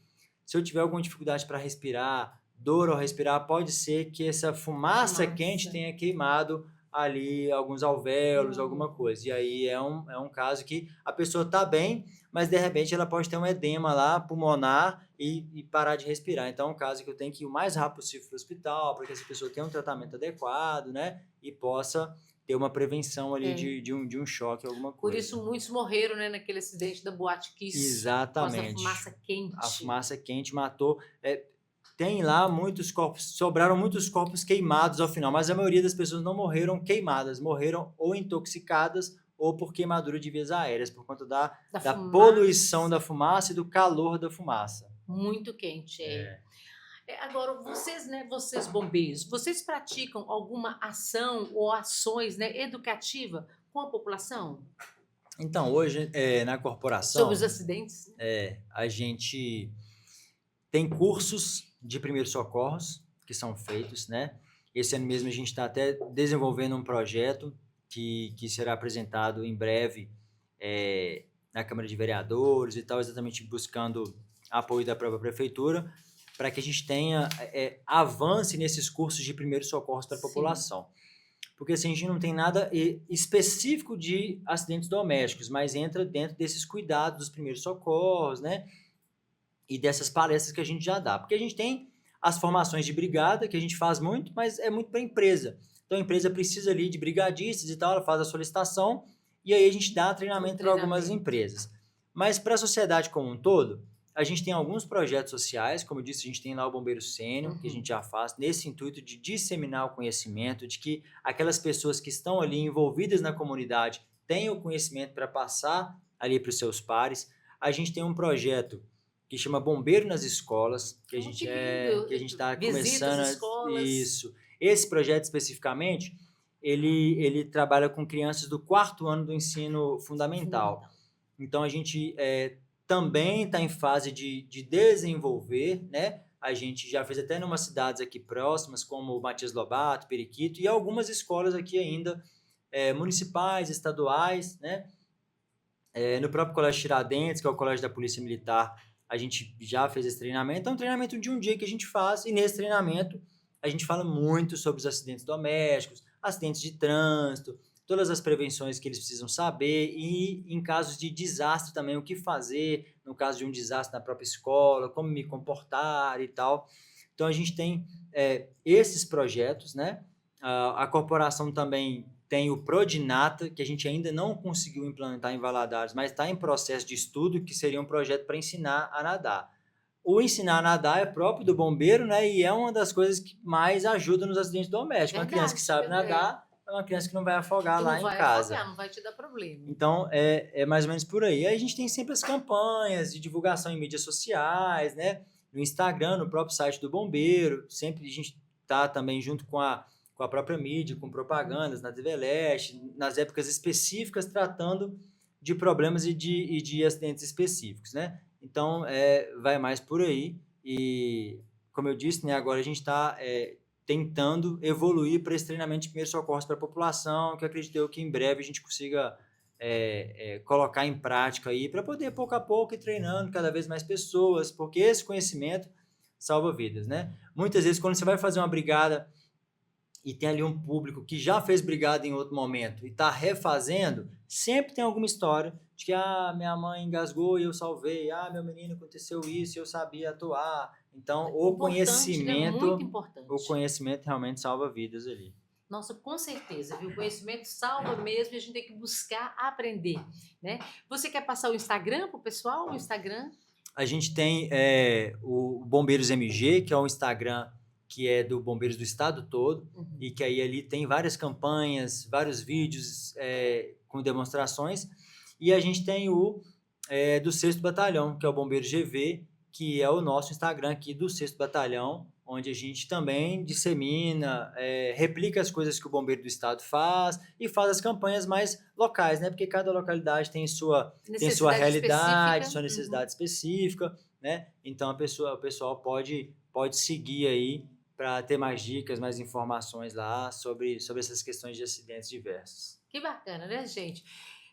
B: se eu tiver alguma dificuldade para respirar, dor ao respirar, pode ser que essa fumaça quente tenha queimado ali alguns alvéolos, alguma coisa. E aí é um caso que a pessoa está bem, mas de repente ela pode ter um edema lá pulmonar e parar de respirar. Então é um caso que eu tenho que ir o mais rápido possível para o hospital, para que essa pessoa tenha um tratamento adequado, né? E possa ter uma prevenção ali de um choque, alguma coisa.
A: Por isso muitos morreram, né, naquele acidente da Boate Kiss.
B: Exatamente.
A: Por causa da fumaça quente.
B: A fumaça quente matou. Tem lá muitos corpos, sobraram muitos corpos queimados ao final, mas a maioria das pessoas não morreram queimadas, morreram ou intoxicadas ou por queimadura de vias aéreas, por conta da poluição da fumaça e do calor da fumaça.
A: Muito quente, Agora, vocês bombeiros, vocês praticam alguma ação ou ações, né, educativa com a população?
B: Então, hoje, na corporação...
A: Sobre os acidentes?
B: A gente tem cursos de primeiros socorros que são feitos, né? Esse ano mesmo a gente está até desenvolvendo um projeto que será apresentado em breve na Câmara de Vereadores e tal, exatamente buscando apoio da própria prefeitura, para que a gente tenha avance nesses cursos de primeiros socorros para a população. Porque assim, a gente não tem nada específico de acidentes domésticos, mas entra dentro desses cuidados dos primeiros socorros, né? E dessas palestras que a gente já dá. Porque a gente tem as formações de brigada, que a gente faz muito, mas é muito para a empresa. Então a empresa precisa ali de brigadistas e tal, ela faz a solicitação, e aí a gente dá treinamento para algumas empresas. Mas para a sociedade como um todo, a gente tem alguns projetos sociais, como eu disse, a gente tem lá o Bombeiro Sênior, que a gente já faz, nesse intuito de disseminar o conhecimento, de que aquelas pessoas que estão ali envolvidas na comunidade tenham o conhecimento para passar ali para os seus pares. A gente tem um projeto que chama Bombeiro nas Escolas, que a gente está começando isso. Esse projeto especificamente, ele trabalha com crianças do 4º ano do ensino fundamental. Então a gente também está em fase de desenvolver, né? A gente já fez até em umas cidades aqui próximas, como Matias Lobato, Periquito, e algumas escolas aqui ainda municipais, estaduais, né? No próprio Colégio Tiradentes, que é o Colégio da Polícia Militar, a gente já fez esse treinamento. É um treinamento de um dia que a gente faz, e nesse treinamento a gente fala muito sobre os acidentes domésticos, acidentes de trânsito, todas as prevenções que eles precisam saber, e em casos de desastre também, o que fazer no caso de um desastre na própria escola, como me comportar e tal. Então a gente tem esses projetos, né? A corporação também tem o Prodinata, que a gente ainda não conseguiu implementar em Valadares, mas está em processo de estudo, que seria um projeto para ensinar a nadar. O ensinar a nadar é próprio do bombeiro, né? E é uma das coisas que mais ajuda nos acidentes domésticos. Uma criança que sabe nadar é uma criança que não vai afogar lá em casa.
A: Não vai te dar problema.
B: Então, é mais ou menos por aí. Aí a gente tem sempre as campanhas de divulgação em mídias sociais, né? No Instagram, no próprio site do bombeiro. Sempre a gente está também junto com a própria mídia, com propagandas na TV Leste, nas épocas específicas, tratando de problemas e de acidentes específicos, né? Então, vai mais por aí. E, como eu disse, né, agora a gente está tentando evoluir para esse treinamento de primeiros socorros para a população, que eu acredito que em breve a gente consiga colocar em prática aí, para poder, pouco a pouco, ir treinando cada vez mais pessoas, porque esse conhecimento salva vidas, né? Muitas vezes, quando você vai fazer uma brigada e tem ali um público que já fez brigada em outro momento e está refazendo, sempre tem alguma história de que minha mãe engasgou e eu salvei, meu menino aconteceu isso e eu sabia atuar. Então,
A: Importante, né? Muito importante.
B: o conhecimento realmente salva vidas ali.
A: Nossa, com certeza, viu? O conhecimento salva mesmo e a gente tem que buscar aprender, né? Você quer passar o Instagram pro pessoal? O Instagram?
B: A gente tem o Bombeiros MG, que é um Instagram que é do Bombeiros do Estado todo, e que aí ali tem várias campanhas, vários vídeos com demonstrações. E a gente tem o do 6º Batalhão, que é o Bombeiro GV, que é o nosso Instagram aqui do 6º Batalhão, onde a gente também dissemina, replica as coisas que o Bombeiro do Estado faz e faz as campanhas mais locais, né? Porque cada localidade tem sua realidade, sua necessidade específica, né? Então o pessoal pode seguir aí para ter mais dicas, mais informações lá sobre essas questões de acidentes diversos.
A: Que bacana, né, gente?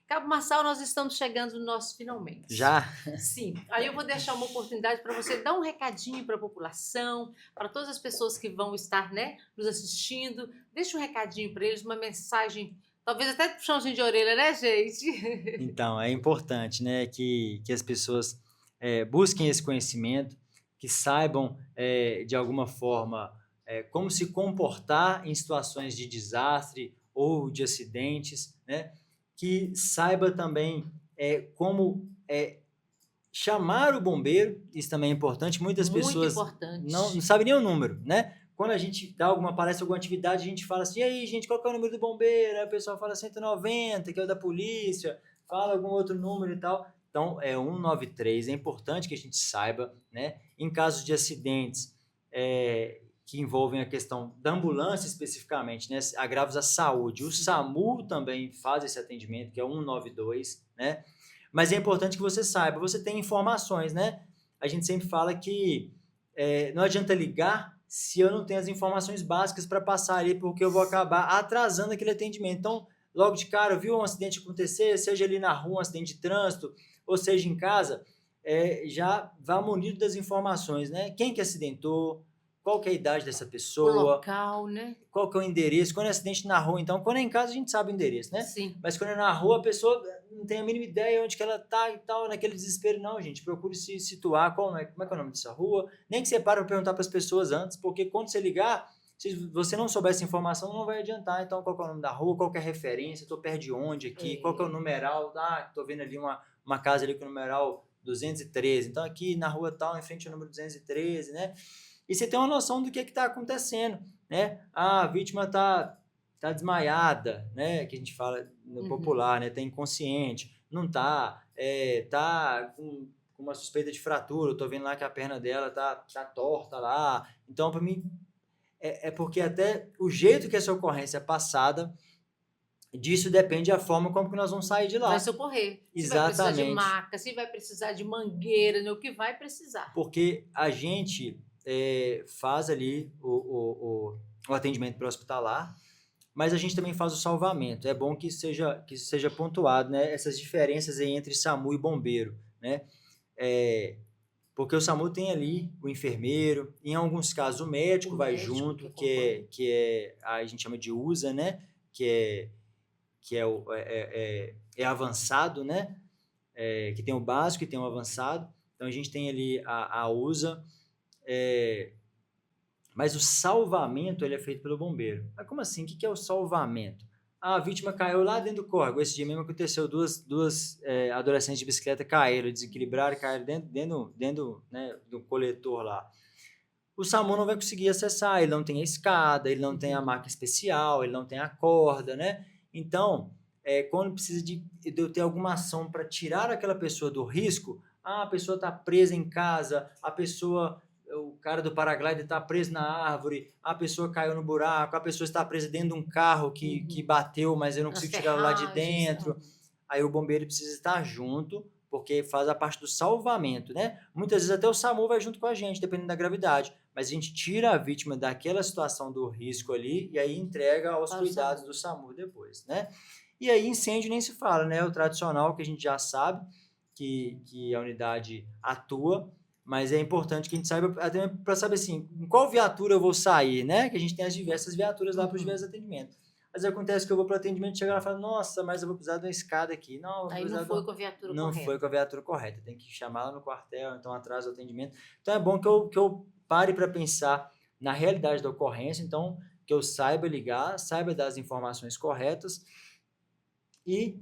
A: Cabo Marçal, nós estamos chegando no nosso finalmente.
B: Já?
A: Sim. Aí eu vou deixar uma oportunidade para você dar um recadinho para a população, para todas as pessoas que vão estar, né, nos assistindo. Deixa um recadinho para eles, uma mensagem, talvez até puxãozinho de orelha, né, gente?
B: Então, é importante, né, que as pessoas busquem esse conhecimento, que saibam, de alguma forma, como se comportar em situações de desastre ou de acidentes, né? Que saiba também como chamar o bombeiro, isso também é importante. Muitas pessoas não sabem nem o número, né? Quando a gente dá alguma palestra, alguma atividade, a gente fala assim, e aí, gente, qual que é o número do bombeiro? Aí o pessoal fala 190, que é o da polícia, fala algum outro número e tal. Então, é 193, é importante que a gente saiba, né? Em casos de acidentes que envolvem a questão da ambulância especificamente, né? Agravos à saúde. O SAMU também faz esse atendimento, que é 192, né? Mas é importante que você saiba, você tem informações, né? A gente sempre fala que não adianta ligar se eu não tenho as informações básicas para passar ali, porque eu vou acabar atrasando aquele atendimento. Então, logo de cara, viu um acidente acontecer, seja ali na rua, um acidente de trânsito, ou seja em casa, já vá munido das informações, né? Quem que acidentou, qual que é a idade dessa pessoa,
A: o local, né?
B: Qual que é o endereço. Quando é acidente na rua, então, quando é em casa a gente sabe o endereço, né?
A: Sim.
B: Mas quando é na rua, a pessoa não tem a mínima ideia onde que ela tá e tal, naquele desespero. Não, gente, procure se situar, como é que é o nome dessa rua, nem que você pare para perguntar para as pessoas antes, porque quando você ligar, se você não souber essa informação, não vai adiantar. Então, qual que é o nome da rua, qual que é a referência, estou perto de onde aqui, qual que é o numeral, estou vendo ali uma casa ali com o numeral 213, então aqui na rua tal, em frente ao número 213, né? E você tem uma noção do que está acontecendo, né? A vítima tá desmaiada, né? Que a gente fala no popular, né? Tá inconsciente, não tá, tá com uma suspeita de fratura, eu tô vendo lá que a perna dela tá torta lá. Então, para mim, é porque até o jeito que essa ocorrência é passada, disso depende a forma como que nós vamos sair de lá.
A: Vai socorrer.
B: Exatamente.
A: Se vai precisar de maca, se vai precisar de mangueira, né? O que vai precisar.
B: Porque a gente faz ali o atendimento pré-hospitalar, mas a gente também faz o salvamento. É bom que seja pontuado, né? Essas diferenças aí entre SAMU e bombeiro, né? Porque o SAMU tem ali o enfermeiro, em alguns casos o médico vai junto, que a gente chama de USA, né? Que é avançado, né? Que tem o básico e tem o avançado. Então a gente tem ali a USA, mas o salvamento ele é feito pelo bombeiro. Mas como assim? O que é o salvamento? A vítima caiu lá dentro do córrego. Esse dia mesmo aconteceu, duas adolescentes de bicicleta caíram, desequilibraram, caíram dentro né, do coletor lá. O SAMU não vai conseguir acessar, ele não tem a escada, ele não tem a maca especial, ele não tem a corda, né? Então, quando precisa de eu ter alguma ação para tirar aquela pessoa do risco, a pessoa está presa em casa, o cara do paraglider está preso na árvore, a pessoa caiu no buraco, a pessoa está presa dentro de um carro que bateu, mas eu não consigo tirar ela lá de dentro. Aí o bombeiro precisa estar junto, porque faz a parte do salvamento, né? Muitas vezes até o SAMU vai junto com a gente, dependendo da gravidade. Mas a gente tira a vítima daquela situação do risco ali e aí entrega aos cuidados do SAMU depois, né? E aí incêndio nem se fala, né? O tradicional que a gente já sabe que a unidade atua, mas é importante que a gente saiba, até para saber assim, em qual viatura eu vou sair, né? Que a gente tem as diversas viaturas lá para os diversos atendimentos. Às vezes acontece que eu vou para o atendimento e chega lá e falo, nossa, mas eu vou precisar de uma escada aqui. Não, eu vou
A: Aí
B: precisar
A: não foi com a viatura
B: não
A: correta.
B: foi com a viatura correta. Tem que chamar lá no quartel, então atrás do atendimento. Então é bom que eu pare para pensar na realidade da ocorrência, então que eu saiba ligar, saiba dar as informações corretas. E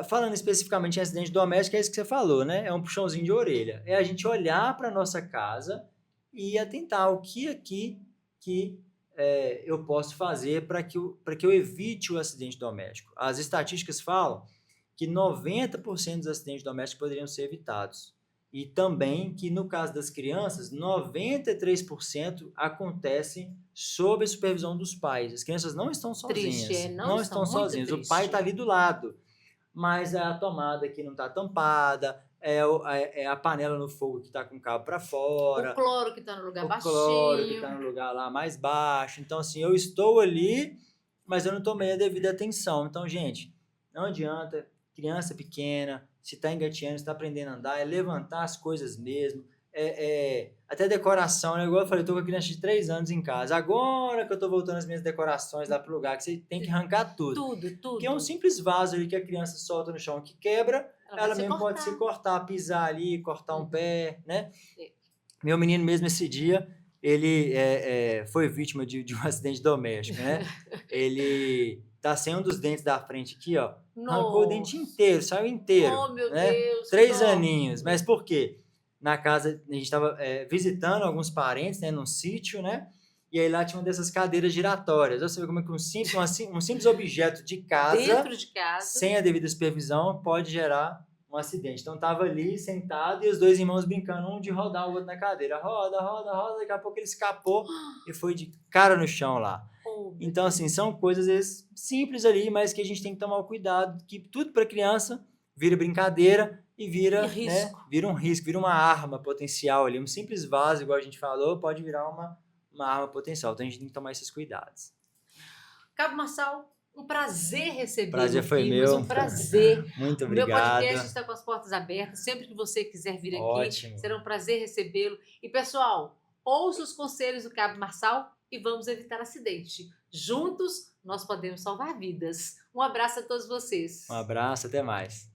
B: falando especificamente em acidente doméstico, é isso que você falou, né? É um puxãozinho de orelha. É a gente olhar para nossa casa e atentar o que aqui que eu posso fazer para que eu evite o acidente doméstico. As estatísticas falam que 90% dos acidentes domésticos poderiam ser evitados. E também que, no caso das crianças, 93% acontecem sob a supervisão dos pais. As crianças não estão
A: Triste,
B: sozinhas.
A: não
B: Não
A: estão
B: estão
A: muito
B: sozinhas. O
A: triste.
B: pai está ali do lado, mas a tomada que não está tampada, é a panela no fogo que está com o cabo para fora,
A: O cloro que está no lugar
B: o cloro que
A: baixinho.
B: está no lugar lá mais baixo. Então, assim, eu estou ali, mas eu não tomei a devida atenção. Então, gente, não adianta, criança pequena, se está engateando, se está aprendendo a andar, é levantar as coisas mesmo. Até decoração, né? Igual eu falei, eu tô com a criança de 3 anos em casa. Agora que eu tô voltando as minhas decorações lá pro lugar, que você tem que arrancar tudo.
A: Tudo.
B: Que é um simples vaso ali que a criança solta no chão que quebra, ela mesmo pode se cortar, pisar ali, cortar um pé, né? Meu menino mesmo esse dia, ele foi vítima de um acidente doméstico, né? Ele tá sem um dos dentes da frente aqui, ó. Arrancou o dente inteiro, saiu inteiro.
A: Oh, meu
B: né?
A: Deus.
B: 3 aninhos. Mas por quê? Na casa, a gente estava visitando alguns parentes, né? Num sítio, né? E aí lá tinha uma dessas cadeiras giratórias. Você vê como é que um simples objeto de casa,
A: Dentro de casa,
B: sem a devida supervisão, pode gerar um acidente. Então tava ali sentado e os dois irmãos brincando, um de rodar o outro na cadeira. Roda, daqui a pouco ele escapou e foi de cara no chão lá. Então, assim, são coisas às vezes, simples ali, mas que a gente tem que tomar cuidado, que tudo para criança vira brincadeira e vira um risco, vira uma arma potencial ali. Um simples vaso, igual a gente falou, pode virar uma arma potencial. Então a gente tem que tomar esses cuidados.
A: Cabo Marçal, um prazer recebê-lo.
B: Prazer foi
A: aqui,
B: meu.
A: Um prazer.
B: Muito
A: obrigado. O meu podcast
B: está
A: com as portas abertas. Sempre que você quiser vir
B: Ótimo.
A: aqui, será um prazer recebê-lo. E, pessoal, ouça os conselhos do Cabo Marçal e vamos evitar acidente. Juntos, nós podemos salvar vidas. Um abraço a todos vocês.
B: Um abraço, até mais.